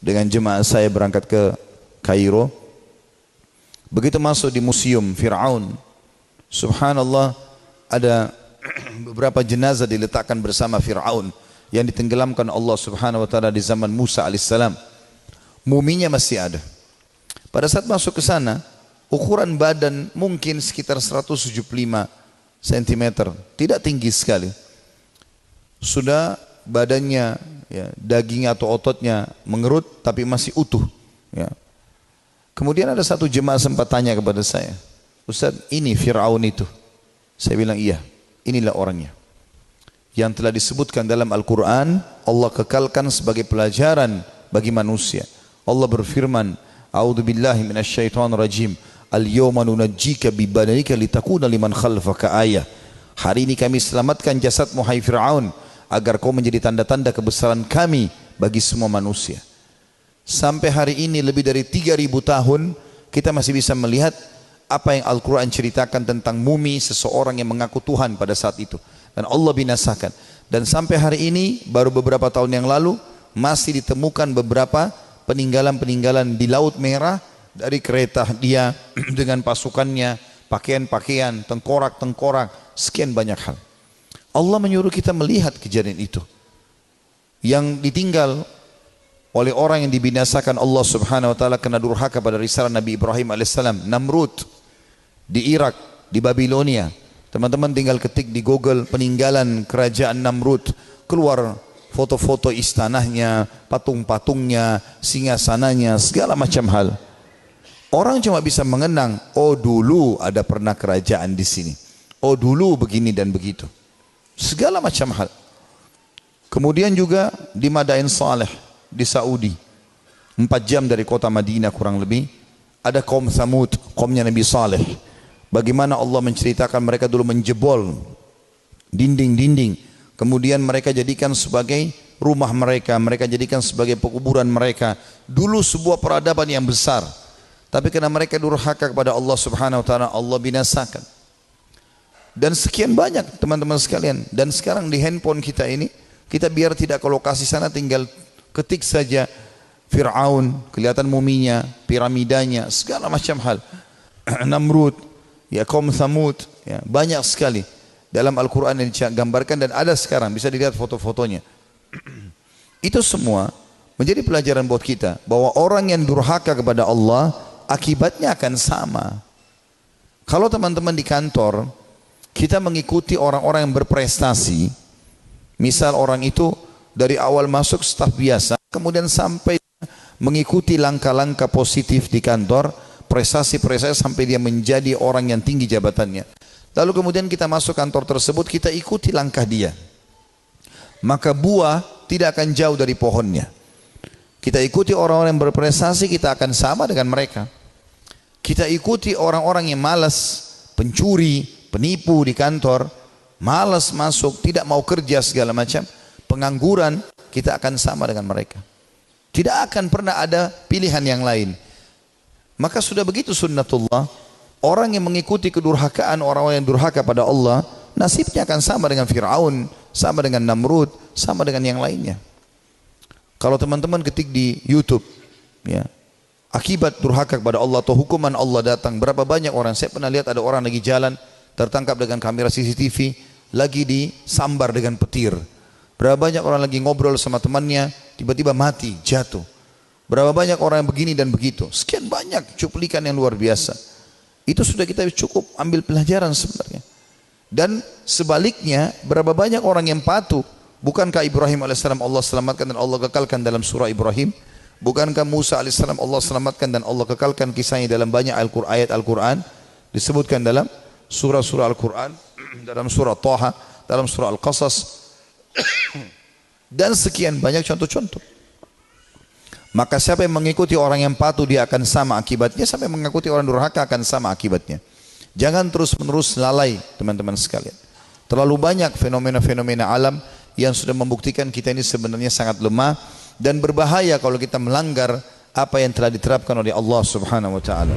dengan jemaah saya berangkat ke Kairo. Begitu masuk di museum Fir'aun, subhanallah, ada beberapa jenazah diletakkan bersama Fir'aun yang ditenggelamkan Allah subhanahu wa ta'ala di zaman Musa alaihissalam. Muminya masih ada. Pada saat masuk ke sana, ukuran badan mungkin sekitar 175 cm, tidak tinggi sekali. Sudah badannya, ya, daging atau ototnya mengerut tapi masih utuh. Ya. Kemudian ada satu jemaah sempat tanya kepada saya, Ustaz, ini Fir'aun itu? Saya bilang iya, inilah orangnya. Yang telah disebutkan dalam Al-Quran, Allah kekalkan sebagai pelajaran bagi manusia. Allah berfirman, A'udzubillahi minasyaitonirrajim. Al-yawma nunajjika bibadanika litakuna liman khalfaka ayah. Hari ini kami selamatkan jasadmu hai Fir'aun, agar kau menjadi tanda-tanda kebesaran kami bagi semua manusia. Sampai hari ini lebih dari 3000 tahun kita masih bisa melihat apa yang Al-Quran ceritakan tentang mumi seseorang yang mengaku Tuhan pada saat itu. Dan Allah binasakan. Dan sampai hari ini baru beberapa tahun yang lalu masih ditemukan beberapa peninggalan-peninggalan di Laut Merah dari kereta dia dengan pasukannya, pakaian-pakaian, tengkorak-tengkorak, sekian banyak hal. Allah menyuruh kita melihat kejadian itu yang ditinggal oleh orang yang dibinasakan Allah subhanahu wa ta'ala karena durhaka pada risalah Nabi Ibrahim alaihissalam. Namrud di Irak, di Babilonia. Teman-teman tinggal ketik di Google peninggalan kerajaan Namrud, keluar foto-foto istanahnya, patung-patungnya, singgasananya, segala macam hal. Orang cuma bisa mengenang, oh dulu ada pernah kerajaan di sini, oh dulu begini dan begitu, segala macam hal. Kemudian juga di Madain Saleh di Saudi, 4 jam dari kota Madinah kurang lebih, ada kaum Thamud, kaumnya Nabi Saleh. Bagaimana Allah menceritakan mereka dulu menjebol dinding-dinding, kemudian mereka jadikan sebagai rumah mereka, mereka jadikan sebagai pekuburan mereka. Dulu sebuah peradaban yang besar, tapi karena mereka durhaka kepada Allah subhanahu wa ta'ala, Allah binasakan. Dan sekian banyak teman-teman sekalian. Dan sekarang di handphone kita ini, kita biar tidak ke lokasi sana, tinggal ketik saja Fir'aun, kelihatan muminya, piramidanya, segala macam hal. Namrud, ya kaum Thamud, ya, banyak sekali dalam Al-Quran yang digambarkan dan ada sekarang, bisa dilihat foto-fotonya. Itu semua menjadi pelajaran buat kita bahwa orang yang durhaka kepada Allah akibatnya akan sama. Kalau teman-teman di kantor kita mengikuti orang-orang yang berprestasi, misal orang itu dari awal masuk staf biasa, kemudian sampai mengikuti langkah-langkah positif di kantor, prestasi-prestasi sampai dia menjadi orang yang tinggi jabatannya. Lalu kemudian kita masuk kantor tersebut, kita ikuti langkah dia, maka buah tidak akan jauh dari pohonnya. Kita ikuti orang-orang yang berprestasi, kita akan sama dengan mereka. Kita ikuti orang-orang yang malas, pencuri, penipu di kantor, malas masuk, tidak mau kerja segala macam, pengangguran, kita akan sama dengan mereka. Tidak akan pernah ada pilihan yang lain. Maka sudah begitu sunnatullah, orang yang mengikuti kedurhakaan orang-orang yang durhaka pada Allah, nasibnya akan sama dengan Fir'aun, sama dengan Namrud, sama dengan yang lainnya. Kalau teman-teman ketik di YouTube, ya, akibat durhaka kepada Allah atau hukuman Allah datang, berapa banyak orang, saya pernah lihat ada orang lagi jalan, tertangkap dengan kamera CCTV, lagi disambar dengan petir. Berapa banyak orang lagi ngobrol sama temannya, tiba-tiba mati, jatuh. Berapa banyak orang yang begini dan begitu. Sekian banyak cuplikan yang luar biasa. Itu sudah kita cukup ambil pelajaran sebenarnya. Dan sebaliknya, berapa banyak orang yang patuh. Bukankah Ibrahim AS Allah selamatkan dan Allah kekalkan dalam surah Ibrahim? Bukankah Musa AS Allah selamatkan dan Allah kekalkan kisahnya dalam banyak ayat Al-Quran? Disebutkan dalam surah-surah Al-Quran, dalam surah Taha, dalam surah Al-Qasas, dan sekian banyak contoh-contoh. Maka siapa yang mengikuti orang yang patuh, dia akan sama akibatnya. Siapa yang mengikuti orang durhaka akan sama akibatnya. Jangan terus-menerus lalai teman-teman sekalian. Terlalu banyak fenomena-fenomena alam yang sudah membuktikan kita ini sebenarnya sangat lemah dan berbahaya kalau kita melanggar apa yang telah diterapkan oleh Allah Subhanahu wa ta'ala.